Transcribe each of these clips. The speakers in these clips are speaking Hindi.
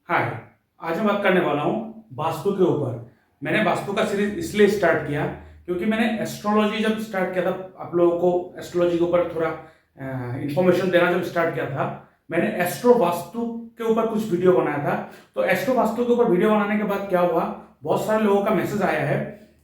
हाय। आज मैं बात करने वाला हूँ वास्तु के ऊपर। मैंने वास्तु का सीरीज इसलिए स्टार्ट किया क्योंकि मैंने एस्ट्रोलॉजी जब स्टार्ट किया था, आप लोगों को एस्ट्रोलॉजी के ऊपर थोड़ा इंफॉर्मेशन देना जब स्टार्ट किया था, मैंने एस्ट्रो वास्तु के ऊपर कुछ वीडियो बनाया था। तो एस्ट्रो वास्तु के ऊपर वीडियो बनाने के बाद क्या हुआ, बहुत सारे लोगों का मैसेज आया है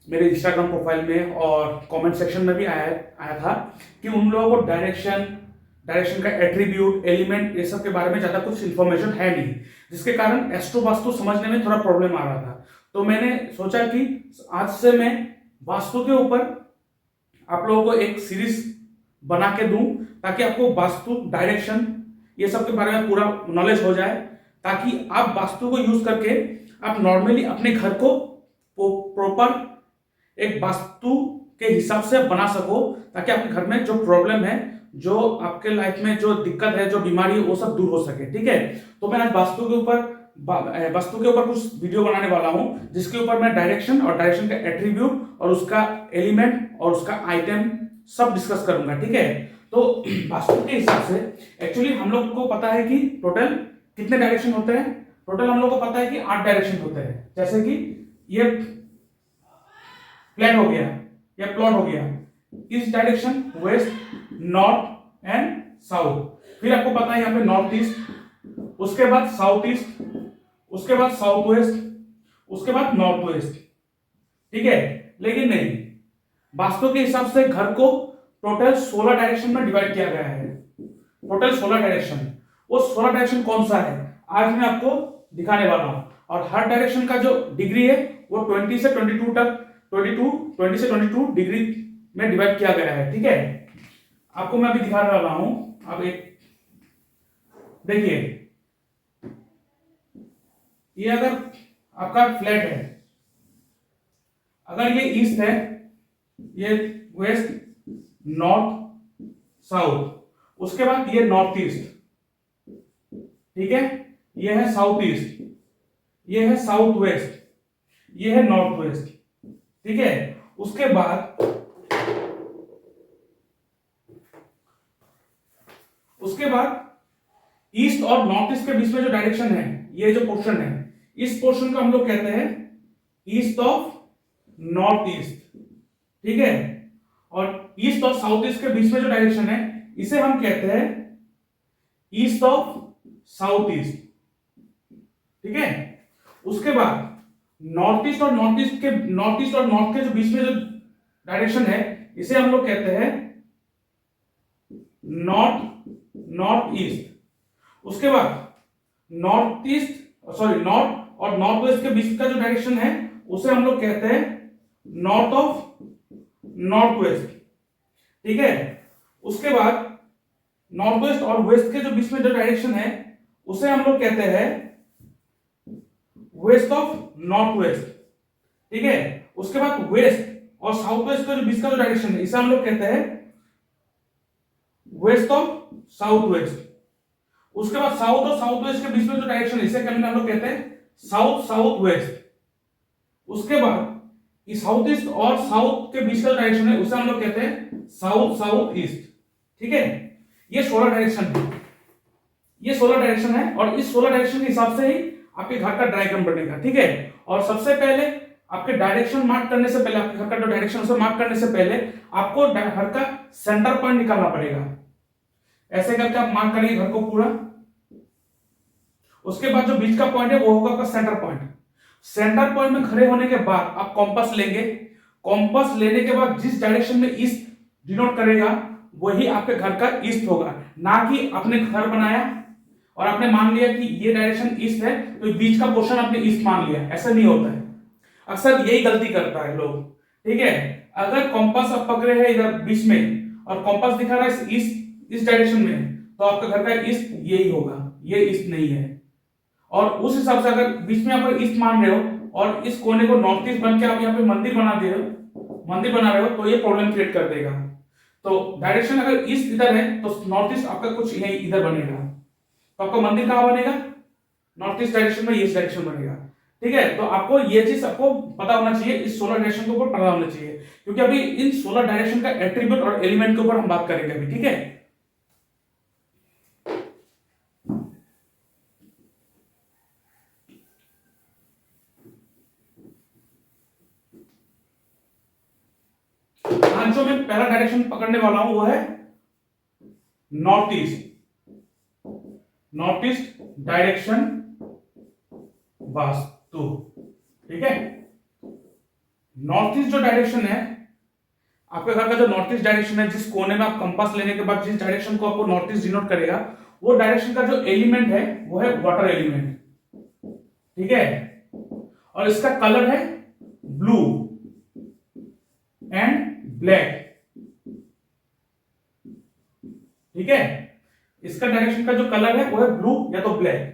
मेरे इंस्टाग्राम प्रोफाइल में और कमेंट सेक्शन में भी आया आया था कि उन लोगों को डायरेक्शन का एट्रीब्यूट, एलिमेंट, ये सब के बारे में ज्यादा कुछ इन्फॉर्मेशन है नहीं, जिसके कारण एस्ट्रो वास्तु समझने में थोड़ा प्रॉब्लम आ रहा था। तो मैंने सोचा कि आज से मैं वास्तु के ऊपर आप लोगों को एक सीरीज बना के दूं, ताकि आपको वास्तु, डायरेक्शन, ये सब के बारे में पूरा नॉलेज हो जाए, ताकि आप वास्तु को यूज करके आप नॉर्मली अपने घर को प्रॉपर एक वास्तु के हिसाब से बना सको, ताकि आपके घर में जो प्रॉब्लम है, जो आपके लाइफ में जो दिक्कत है, जो बीमारी है, वो सब दूर हो सके। ठीक है, तो मैं आज वास्तु के ऊपर कुछ वीडियो बनाने वाला हूं, जिसके ऊपर मैं डायरेक्शन और डायरेक्शन का एट्रीब्यूट और उसका एलिमेंट और उसका आइटम सब डिस्कस करूंगा। ठीक है, तो वास्तु के हिसाब से एक्चुअली हम लोग को पता है कि टोटल कितने डायरेक्शन होते हैं। टोटल हम लोग को पता है कि 8 डायरेक्शन होते हैं। जैसे कि ये प्लेन हो गया या प्लॉट हो गया, इस direction waste, north and south. फिर आपको पता है यहाँ पे नॉर्थ ईस्ट, उसके बाद साउथ ईस्ट, उसके बाद साउथ वेस्ट, उसके बाद नॉर्थ वेस्ट। ठीक है, लेकिन नहीं, वास्तु के हिसाब से घर को टोटल 16 डायरेक्शन में डिवाइड किया गया है। Total 16 direction. वो 16 डायरेक्शन कौन सा है आज मैं आपको दिखाने वाला हूं। और हर डायरेक्शन का जो डिग्री है वो 20 से 22 तक, 20 से 22 डिग्री में डिवाइड किया गया है। ठीक है, आपको मैं अभी दिखाने वाला हूं। अब एक देखिए, ये अगर आपका फ्लैट है, अगर ये ईस्ट है, ये वेस्ट, नॉर्थ, साउथ, उसके बाद ये नॉर्थ ईस्ट, ठीक है, ये है साउथ ईस्ट, ये है साउथ वेस्ट, ये है नॉर्थ वेस्ट। ठीक है, उसके बाद ईस्ट और नॉर्थ ईस्ट के बीच में जो डायरेक्शन है, ये जो पोर्शन है, इस पोर्शन को हम लोग कहते हैं ईस्ट ऑफ नॉर्थ ईस्ट। ठीक है, और ईस्ट और साउथ ईस्ट के बीच में जो डायरेक्शन है, इसे हम कहते हैं ईस्ट ऑफ साउथ ईस्ट। ठीक है, उसके बाद नॉर्थ ईस्ट और नॉर्थ के जो बीच में जो डायरेक्शन है, इसे हम लोग कहते हैं नॉर्थ ईस्ट। उसके बाद नॉर्थ और नॉर्थ वेस्ट के बीच का जो डायरेक्शन है, उसे हम लोग कहते हैं नॉर्थ ऑफ नॉर्थ वेस्ट। ठीक है, उसके बाद नॉर्थ वेस्ट और वेस्ट के जो बीच में जो डायरेक्शन है, उसे हम लोग कहते हैं वेस्ट ऑफ नॉर्थ वेस्ट। ठीक है, उसके बाद वेस्ट और साउथ वेस्ट के जो बीच का जो डायरेक्शन है, इसे हम लोग कहते हैं वेस्ट ऑफ साउथ वेस्ट। उसके बाद साउथ और साउथ वेस्ट के बीच में जो डायरेक्शन है, इसे हम लोग कहते हैं साउथ वेस्ट। उसके बाद इस साउथ ईस्ट और साउथ के बीच का जो डायरेक्शन है, उसे हम लोग कहते हैं साउथ ईस्ट। ठीक है, ये 16 डायरेक्शन है। ये 16 डायरेक्शन है और इस 16 डायरेक्शन के हिसाब से ही आपके घर का डायग्राम बनेगा। ठीक है, और सबसे पहले आपके डायरेक्शन मार्क करने से पहले, आपके घर का जो डायरेक्शन उसे मार्क करने से पहले आपको घर का सेंटर पॉइंट निकालना पड़ेगा। ऐसे करके आप मार्क करेंगे घर को पूरा। उसके बाद जो बीच का पॉइंट है वो होगा आपका सेंटर पॉइंट। सेंटर पॉइंट में खड़े होने के बाद आप कॉम्पास लेंगे। कॉम्पास लेने के बाद जिस डायरेक्शन में ईस्ट डिनोट करेगा, वही आपके घर का ईस्ट होगा। ना कि आपने घर बनाया और आपने मान लिया कि ये डायरेक्शन ईस्ट है, तो बीच का पोर्शन आपने ईस्ट मान लिया। ऐसा नहीं होता है, अक्सर यही गलती करता है लोग। ठीक है, अगर कॉम्पास आप पकड़े हैं इधर बीच में और कॉम्पास दिखा रहा है इस डायरेक्शन में, तो आपका घर का ईस्ट यही होगा, ये ईस्ट नहीं है। और उस हिसाब से अगर बीच में आप ईस्ट मान रहे हो और इस कोने को नॉर्थ ईस्ट बन के आप यहाँ पे मंदिर बना रहे हो, तो ये प्रॉब्लम क्रिएट कर देगा। तो डायरेक्शन अगर ईस्ट इधर है, तो नॉर्थ ईस्ट आपका कुछ यही इधर बनेगा, तो आपका मंदिर कहां बनेगा? नॉर्थ ईस्ट डायरेक्शन में, ईस्ट डायरेक्शन बनेगा। ठीक है, तो आपको ये चीज आपको पता होना चाहिए, इस 16 डायरेक्शन के ऊपर पता होना चाहिए, क्योंकि अभी इन 16 डायरेक्शन का एट्रीब्यूट और एलिमेंट के ऊपर हम बात करेंगे अभी। ठीक है, पांचों में पहला डायरेक्शन पकड़ने वाला हूं वो है north east, north east direction vastu. ठीक है, नॉर्थ ईस्ट जो डायरेक्शन है, आपके घर का जो नॉर्थ ईस्ट डायरेक्शन है, जिस कोने में आप कंपास लेने के बाद जिस डायरेक्शन को आपको नॉर्थ ईस्ट डिनोट करेगा, वो डायरेक्शन का जो एलिमेंट है वो है वाटर एलिमेंट। ठीक है, और इसका कलर है ब्लू एंड ब्लैक। ठीक है, इसका डायरेक्शन का जो कलर है वो है ब्लू या तो ब्लैक।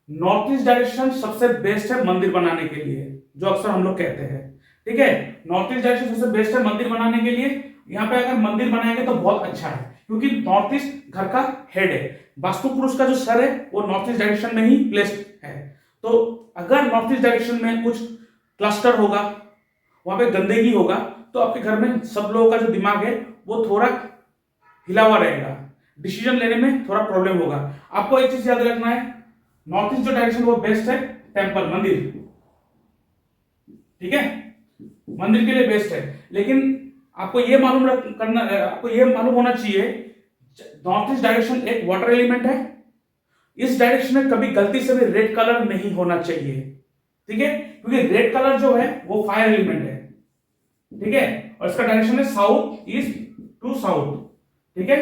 नॉर्थ ईस्ट डायरेक्शन सबसे बेस्ट है मंदिर बनाने के लिए, जो अक्सर हम लोग कहते हैं। ठीक है, नॉर्थ ईस्ट डायरेक्शन सबसे बेस्ट है मंदिर बनाने के लिए। यहाँ पे अगर मंदिर बनाएंगे तो बहुत अच्छा है, क्योंकि नॉर्थ ईस्ट घर का हेड है। वास्तु पुरुष का जो सर है वो नॉर्थ ईस्ट डायरेक्शन में ही प्लेस्ड है। तो अगर नॉर्थ ईस्ट डायरेक्शन में कुछ क्लस्टर होगा, वहां पे गंदगी होगा, तो आपके घर में सब लोगों का जो दिमाग है वो थोड़ा हिला हुआ रहेगा, डिसीजन लेने में थोड़ा प्रॉब्लम होगा। आपको एक चीज याद रखना है, नॉर्थ ईस्ट जो डायरेक्शन वो बेस्ट है टेंपल, मंदिर। ठीक है, मंदिर के लिए बेस्ट है। लेकिन आपको ये मालूम होना चाहिए, नॉर्थ ईस्ट डायरेक्शन एक वाटर एलिमेंट है। इस डायरेक्शन में कभी गलती से भी रेड कलर नहीं होना चाहिए। ठीक है, क्योंकि रेड कलर जो है वो फायर एलिमेंट है। ठीक है, और इसका डायरेक्शन है साउथ ईस्ट टू साउथ। ठीक है,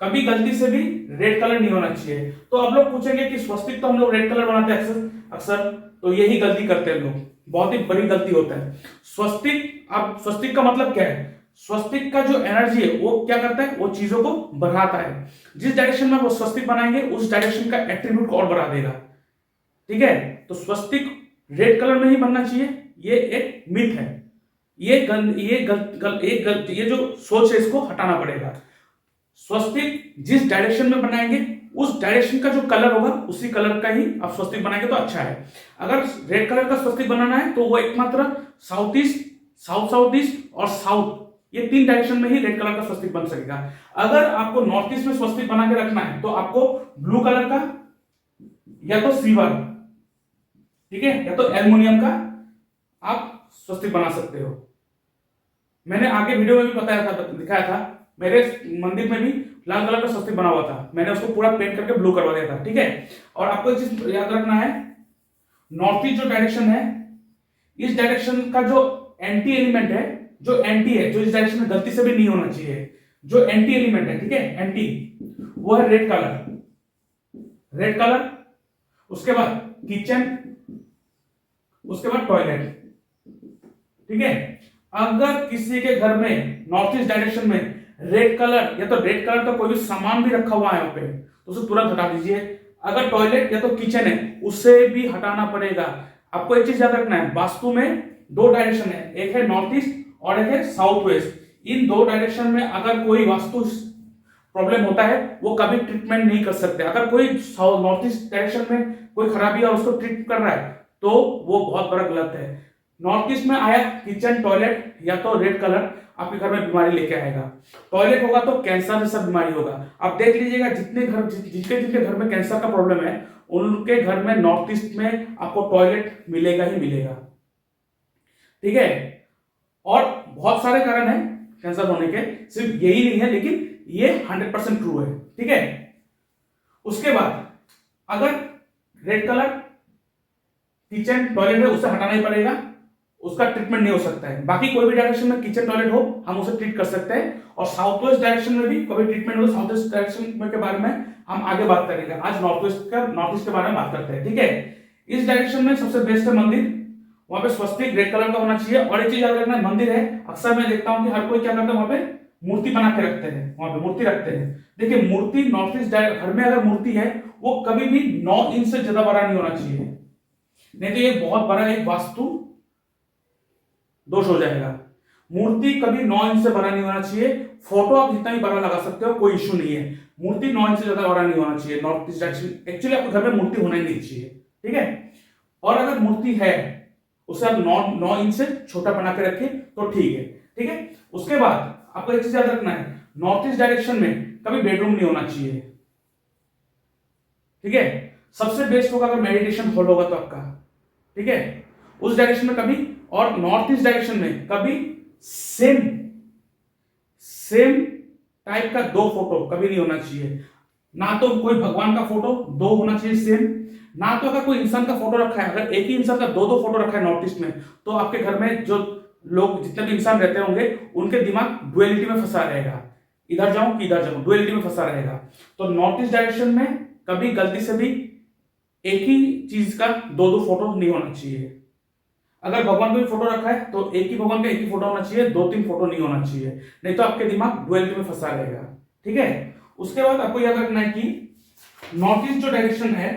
कभी गलती से भी रेड कलर नहीं होना चाहिए। तो आप लोग पूछेंगे कि स्वस्तिक तो हम लोग रेड कलर बनाते हैं अक्सर, तो यही गलती करते हैं लोग, बहुत ही बड़ी गलती होता है। स्वस्तिक का मतलब क्या है? स्वस्तिक का जो एनर्जी है वो क्या करता है, वो चीजों को बढ़ाता है। जिस डायरेक्शन में वो स्वस्तिक बनाएंगे उस डायरेक्शन का एट्रीब्यूट को और बढ़ा देगा। ठीक है, तो स्वस्तिक रेड कलर में ही बनना चाहिए, ये एक मिथ है। ये जो सोच है इसको हटाना पड़ेगा। स्वस्तिक जिस डायरेक्शन में बनाएंगे उस डायरेक्शन का जो कलर होगा उसी कलर का ही आप स्वस्तिक बनाएंगे तो अच्छा है। अगर रेड कलर का स्वस्तिक बनाना है तो वो एकमात्र साउथ ईस्ट, साउथ ईस्ट और साउथ, ये तीन डायरेक्शन में ही रेड कलर का स्वस्तिक बन सकेगा। अगर आपको नॉर्थ ईस्ट में स्वस्तिक बना के रखना है तो आपको ब्लू कलर का या तो सिल्वर, ठीक है, या तो एल्युमिनियम का आप स्वस्तिक बना सकते हो। मैंने आगे वीडियो में भी बताया था, दिखाया था, मेरे मंदिर में भी लाल कलर का स्वस्तिक बना हुआ था, मैंने उसको पूरा पेंट करके ब्लू करवा दिया था। ठीक है, और आपको एक चीज याद रखना है, नॉर्थ ईस्ट जो डायरेक्शन है, इस डायरेक्शन का जो एंटी एलिमेंट है, जो इस डायरेक्शन में गलती से भी नहीं होना चाहिए, जो एंटी एलिमेंट है, ठीक है, एंटी, वो है रेड कलर, उसके बाद किचन, उसके बाद टॉयलेट। ठीक है, अगर किसी के घर में नॉर्थ ईस्ट डायरेक्शन में रेड कलर या तो रेड कलर का कोई भी सामान भी रखा हुआ है वहां पे, तो उसे तुरंत हटा दीजिए। अगर टॉयलेट या तो किचन है उसे भी हटाना पड़ेगा। आपको एक चीज याद रखना है, वास्तु में दो डायरेक्शन है, एक है नॉर्थ ईस्ट और एक है साउथ वेस्ट। इन दो डायरेक्शन में अगर कोई वास्तु प्रॉब्लम होता है वो कभी ट्रीटमेंट नहीं कर सकते। अगर कोई नॉर्थ ईस्ट डायरेक्शन में कोई खराबी है और उसको ट्रीट कर रहा है तो वो बहुत बड़ा गलत है। नॉर्थ ईस्ट में आया किचन, टॉयलेट या तो रेड कलर आपके घर में बीमारी लेके आएगा। टॉयलेट होगा तो कैंसर जैसा बीमारी होगा। आप देख लीजिएगा, जिनके घर में कैंसर का प्रॉब्लम है उनके घर में नॉर्थ ईस्ट में आपको टॉयलेट मिलेगा ही मिलेगा। ठीक है, और बहुत सारे कारण हैं कैंसर होने के, सिर्फ यही नहीं है, लेकिन ये 100% ट्रू है। ठीक है, उसके बाद अगर रेड कलर किचन, टॉयलेट है उसे हटाना ही पड़ेगा, उसका ट्रीटमेंट नहीं हो सकता है। बाकी कोई भी डायरेक्शन में किचन, टॉयलेट हो हम उसे ट्रीट कर सकते हैं। और साउथ वेस्ट डायरेक्शन में भी कोई ट्रीटमेंट हो, साउथ वेस्ट डायरेक्शन के बारे में हम आगे बात करेंगे। आज नॉर्थ ईस्ट के बारे में बात करते हैं। ठीक है, इस डायरेक्शन में सबसे बेस्ट है मंदिर, वहां पे स्वस्तिक रेड कलर का होना चाहिए। और एक चीज याद रखना, मंदिर है, अक्सर मैं देखता हूं कि हर कोई क्या करता है, वहां पे मूर्ति बना के रखते हैं, वहां पे मूर्ति रखते हैं। देखिए, मूर्ति नॉर्थ ईस्ट घर में अगर मूर्ति है वो कभी भी 9 इंच से ज्यादा बड़ा नहीं होना चाहिए, नहीं तो ये बहुत बड़ा एक वास्तु दोष हो जाएगा। मूर्ति कभी 9 इंच से बड़ा नहीं होना चाहिए। फोटो आप जितना भी बड़ा लगा सकते हो, कोई इश्यू नहीं है। मूर्ति 9 इंच से ज्यादा बड़ा नहीं होना चाहिए नॉर्थ ईस्ट डायरेक्शन। एक्चुअली आपके घर में मूर्ति होना ही नहीं चाहिए। ठीक है, और अगर मूर्ति है उसे आप 9 इंच से छोटा बना के रखें तो ठीक है। ठीक है, उसके बाद आपको एक चीज याद रखना है, नॉर्थ ईस्ट डायरेक्शन में कभी बेडरूम नहीं होना चाहिए। ठीक है, सबसे बेस्ट होगा अगर मेडिटेशन हॉल होगा तो आपका। ठीक है, उस डायरेक्शन में कभी, और नॉर्थ ईस्ट डायरेक्शन में कभी सेम सेम टाइप का दो फोटो कभी नहीं होना चाहिए। ना तो कोई भगवान का फोटो दो होना चाहिए सेम, ना तो अगर कोई इंसान का फोटो रखा है, अगर एक ही इंसान का दो दो फोटो रखा है नॉर्थ ईस्ट में, तो आपके घर में जो लोग जितने भी इंसान रहते होंगे उनके दिमाग डुअलिटी में फंसा रहेगा, इधर जाऊं कि इधर जाऊं, डुअलिटी में फंसा रहेगा। तो नॉर्थ ईस्ट डायरेक्शन में कभी गलती से भी एक ही चीज का दो दो फोटो नहीं होना चाहिए। अगर भगवान का भी फोटो रखा है तो एक ही भगवान का एक ही फोटो होना चाहिए, दो तीन फोटो नहीं होना चाहिए, नहीं तो आपके दिमाग डुअलिटी में फंसा रहेगा। ठीक है। उसके बाद आपको याद रखना है कि नॉर्थ ईस्ट जो डायरेक्शन है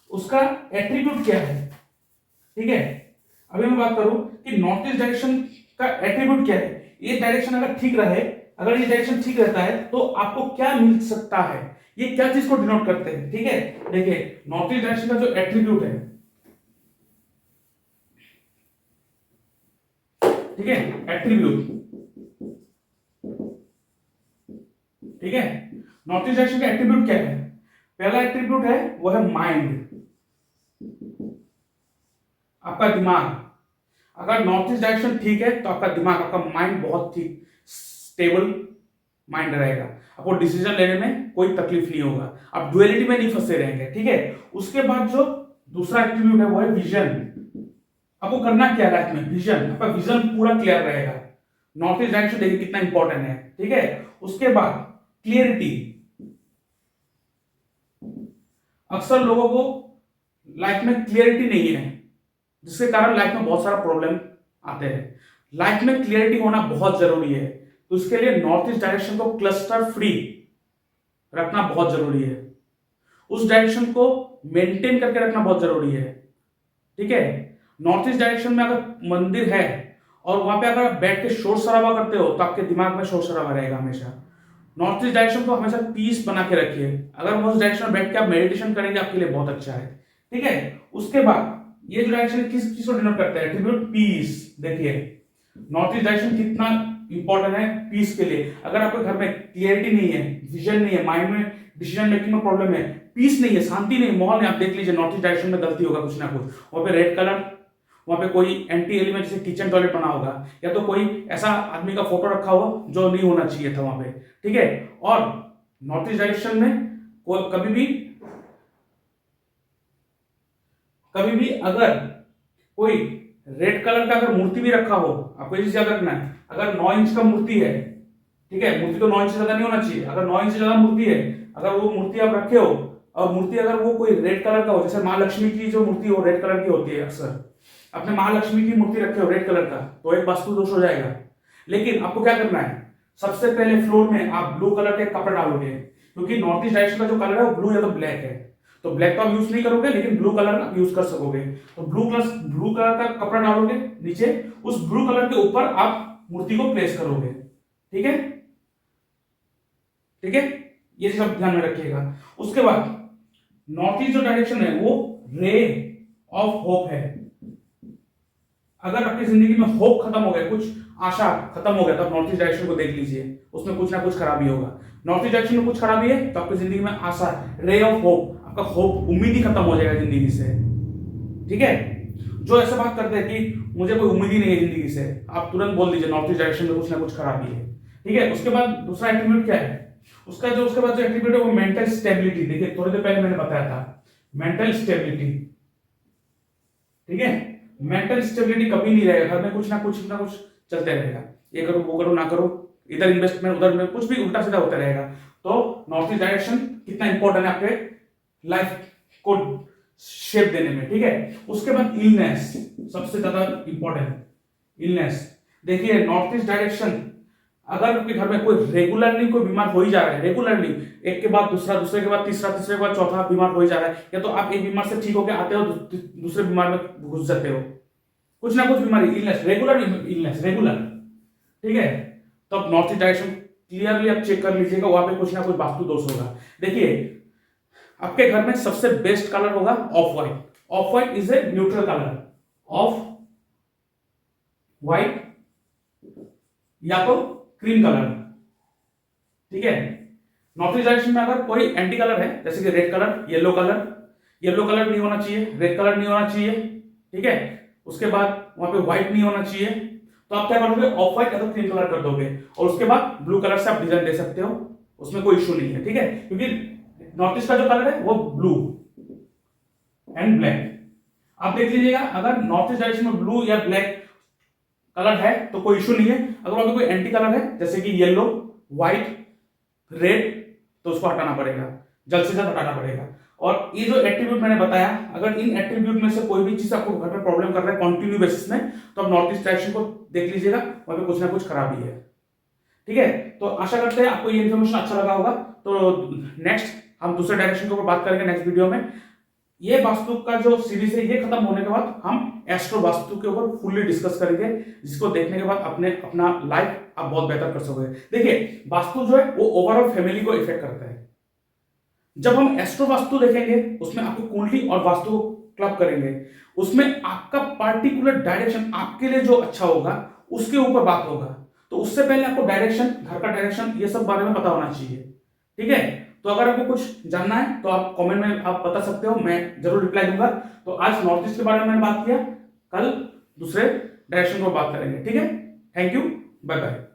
उसका एट्रीब्यूट क्या है। ठीक है। अभी मैं बात करूं कि नॉर्थ ईस्ट डायरेक्शन का एट्रीब्यूट क्या है। ये डायरेक्शन अगर ठीक रहे, अगर ये डायरेक्शन ठीक रहता है तो आपको क्या मिल सकता है, ये क्या चीज को डिनोट करते हैं। ठीक है। देखिए नॉर्थ ईस्ट डायरेक्शन का जो एट्रीब्यूट है, ठीक है, एट्रीब्यूट, ठीक है, नॉर्थ ईस्ट डायरेक्शन का एट्रीब्यूट क्या है। पहला एट्रीब्यूट है वो है माइंड, आपका दिमाग। अगर नॉर्थ ईस्ट डायरेक्शन ठीक है तो आपका दिमाग, आपका माइंड बहुत ही स्टेबल माइंड रहेगा, आपको डिसीजन लेने में कोई तकलीफ नहीं होगा, आप डुअलिटी में नहीं फंसे रहेंगे। ठीक है। उसके बाद जो दूसरा एट्रीब्यूट है वो है विजन। आपको करना क्या लाइफ में, विजन, आपका विजन पूरा क्लियर रहेगा। नॉर्थ ईस्ट डायरेक्शन देखिए कितना इंपॉर्टेंट है। ठीक है। उसके बाद क्लियरिटी, अक्सर लोगों को लाइफ में क्लियरिटी नहीं है, जिसके कारण लाइफ में बहुत सारा प्रॉब्लम आते हैं। लाइफ में क्लियरिटी होना बहुत जरूरी है, तो उसके लिए नॉर्थ ईस्ट डायरेक्शन को क्लस्टर फ्री रखना बहुत जरूरी है, उस डायरेक्शन को मेंटेन करके रखना बहुत जरूरी है। ठीक है। नॉर्थ ईस्ट डायरेक्शन में अगर मंदिर है और वहां पे अगर आप बैठ के शोर शराबा करते हो तो आपके दिमाग में शोर शराबा रहेगा हमेशा। नॉर्थ ईस्ट डायरेक्शन को हमेशा पीस बना के रखिए, अगर वो उस डायरेक्शन में बैठ के आप मेडिटेशन करेंगे आपके लिए बहुत अच्छा है। ठीक है। उसके बाद ये जो डायरेक्शन किस चीज को डिनोट करता है, एट्रीब्यूट पीस। देखिए नॉर्थ ईस्ट डायरेक्शन कितना इंपॉर्टेंट है पीस के लिए। अगर आपके घर में क्लियरिटी नहीं है, विजन नहीं है, माइंड में डिसीजन मेकिंग में प्रॉब्लम है, पीस नहीं है, शांति नहीं, माहौल नहीं, आप देख लीजिए नॉर्थ ईस्ट डायरेक्शन में गलती होगा कुछ ना कुछ। वहां पे रेड कलर, वहां पे कोई एंटी एलिमेंट जैसे किचन टॉयलेट बना होगा, या तो कोई ऐसा आदमी का फोटो रखा होगा जो नहीं होना चाहिए था वहां पे। ठीक है। और नॉर्थ ईस्ट डायरेक्शन में कभी भी अगर कोई रेड कलर का अगर मूर्ति भी रखा हो, आपको ये चीज याद रखना है, अगर 9 इंच का मूर्ति है, ठीक है, मूर्ति तो 9 इंच से ज्यादा नहीं होना चाहिए, अगर 9 इंच से ज्यादा मूर्ति है, अगर वो मूर्ति आप रखे हो और मूर्ति अगर वो कोई रेड कलर का हो, जैसे महालक्ष्मी की जो मूर्ति हो रेड कलर की होती है, अक्सर अपने महालक्ष्मी की मूर्ति रखे हो रेड कलर का, तो एक वास्तु दोष हो जाएगा। लेकिन आपको क्या करना है, सबसे पहले फ्लोर में आप ब्लू कलर के कपड़े डालोगे, क्योंकि नॉर्थ ईस्ट डायरेक्शन का जो कलर है वो ब्लू या तो ब्लैक है, तो ब्लैक तो आप यूज नहीं करोगे लेकिन ब्लू कलर आप यूज कर सकोगे। तो ब्लू कलर का कपड़ा डालोगे नीचे, उस ब्लू कलर के ऊपर आप मूर्ति को प्लेस करोगे। ठीक है। ठीक है, ये सब ध्यान में रखिएगा। उसके बाद नॉर्थ ईस्ट जो डायरेक्शन है वो रे ऑफ होप है। अगर आपकी जिंदगी में होप खत्म हो गया, कुछ आशा खत्म हो गया, तो आप नॉर्थ ईस्ट डायरेक्शन को देख लीजिए, उसमें कुछ ना कुछ खराबी होगा। नॉर्थ ईस्ट डायरेक्शन में कुछ खराबी है तो आपकी जिंदगी में आशा, रे ऑफ होप, आपका होप, उम्मीद ही खत्म हो जाएगा जिंदगी से। ठीक है। जो ऐसा बात करते हैं कि मुझे कोई उम्मीद ही नहीं है जिंदगी से, आप तुरंत बोल दीजिए नॉर्थ ईस्ट डायरेक्शन में कुछ ना कुछ खराबी है। ठीक है। उसके बाद दूसरा एट्रीब्यूट क्या है, उसके बाद जो एट्रीब्यूट है वो मेंटल स्टेबिलिटी। देखिए थोड़ी देर पहले मैंने बताया था मेंटल स्टेबिलिटी। ठीक है। मेंटल स्टेबिलिटी कभी नहीं रहेगा, घर में कुछ ना कुछ चलते रहेगा, ये करो वो करो ना करो, इधर इन्वेस्टमेंट उधर में कुछ भी उल्टा सीधा होता रहेगा। तो नॉर्थ ईस्ट डायरेक्शन कितना इंपॉर्टेंट है आपके लाइफ को शेप देने में। ठीक है। उसके बाद इलनेस, सबसे ज्यादा इंपॉर्टेंट इलनेस। देखिए नॉर्थ ईस्ट डायरेक्शन, अगर आपके घर में कोई रेगुलरली कोई बीमार हो ही जा रहा है, रेगुलरली एक के बाद दूसरा, दूसरे के बाद तीसरा, तीसरे के बाद चौथा बीमार हो ही जा रहा है, या तो आप एक बीमार से ठीक होकर आते हो दूसरे बीमार में घुस जाते हो, कुछ ना कुछ बीमारी, इलनेस, रेगुलर इलनेस, रेगुलर। ठीक है। तो अब नॉर्थ ईस्ट डायरेक्शन क्लियरली आप चेक कर लीजिएगा, वहां पे कुछ ना कुछ वास्तु दोष होगा। देखिए आपके घर में सबसे बेस्ट कलर होगा of white. Of white is a neutral colour, of white या तो क्रीम कलर। ठीक है। नॉर्थ ईस्ट डायरेक्शन में अगर कोई एंटी कलर है, जैसे कि रेड कलर, येलो कलर नहीं होना चाहिए, रेड कलर नहीं होना चाहिए। ठीक है। उसके बाद वहां पे व्हाइट नहीं होना चाहिए, तो आप क्या करोगे, ऑफ व्हाइट या तो क्रीम कलर कर दोगे और उसके बाद ब्लू कलर से आप डिजाइन दे सकते हो, उसमें कोई इशू नहीं है, ठीक है। क्योंकि नॉर्थ ईस्ट का जो कलर है वो ब्लू एंड ब्लैक, आप देख लीजिएगा, अगर नॉर्थ ईस्ट डायरेक्शन में ब्लू या ब्लैक कलर है तो कोई इशू नहीं है। अगर वहां पे कोई एंटी कलर है जैसे कि येलो, व्हाइट, रेड, तो उसको हटाना पड़ेगा, जल्द से जल्द हटाना पड़ेगा। और ये जो एट्रीब्यूट मैंने बताया, अगर इन एट्रीब्यूट में से कोई भी चीज आपको घर में प्रॉब्लम कर रहा है कंटिन्यू बेसिस में, तो आप नॉर्थ ईस्ट डायरेक्शन को देख लीजिएगा, वहां पे कुछ ना कुछ खराबी है, ठीक है। तो आशा करते हैं आपको ये इन्फॉर्मेशन अच्छा लगा होगा। तो नेक्स्ट हम दूसरे डायरेक्शन के ऊपर बात करेंगे नेक्स्ट वीडियो में। ये वास्तु का जो सीरीज है ये खत्म होने के बाद हम एस्ट्रो वास्तु के ऊपर फुल्ली डिस्कस करेंगे, जिसको देखने के बाद अपना लाइफ आप बहुत बेहतर कर सकोगे। देखिए, वास्तु जो है वो ओवरऑल फैमिली को इफेक्ट करता है। जब हम एस्ट्रो वास्तु देखेंगे उसमें आपकी कुंडली और वास्तु को क्लब करेंगे, उसमें आपका पार्टिकुलर डायरेक्शन आपके लिए जो अच्छा होगा उसके ऊपर बात होगा। तो उससे पहले आपको डायरेक्शन, घर का डायरेक्शन, ये सब बारे में पता होना चाहिए, ठीक है। तो अगर आपको कुछ जानना है तो आप कमेंट में आप बता सकते हो, मैं जरूर रिप्लाई दूंगा। तो आज नॉर्थ ईस्ट के बारे में मैंने बात किया, कल दूसरे डायरेक्शन को बात करेंगे, ठीक है। Thank you, bye bye.